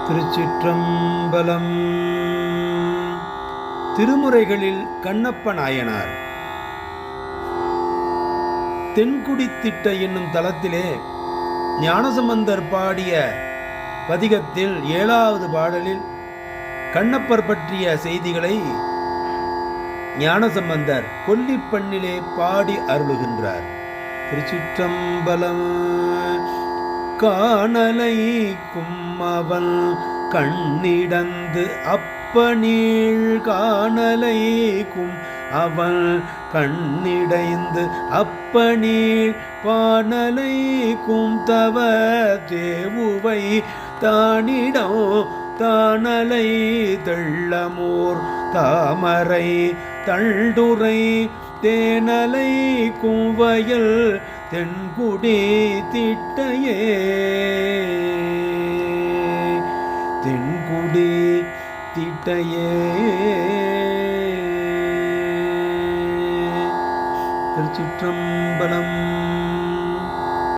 திருச்சிற்றம்பலம். திருமுறைகளில் கண்ணப்ப நாயனார் தென்குடித்திட்ட என்னும் தலத்திலே ஞானசம்பந்தர் பாடிய பதிகத்தில் 7வது பாடலில் கண்ணப்பர் பற்றிய செய்திகளை ஞானசம்பந்தர் கொல்லிப்பண்ணிலே பாடி அருளுகின்றார். திருச்சிற்றம்பலம். காணலைக்கும் அவன் கண்ணிடந்து அப்பனீள் காணலைக்கும் அவன் கண்ணிடைந்து அப்பனீள் பாணலைக்கும் தவ தேவுவை தானிடம் தானலை தெள்ளமோர் தாமரை தள்ளுரை தேனலை குவயல் தென்குடி திட்டையே தென்குடி திட்டையே. திருச்சிற்றம்பலம்.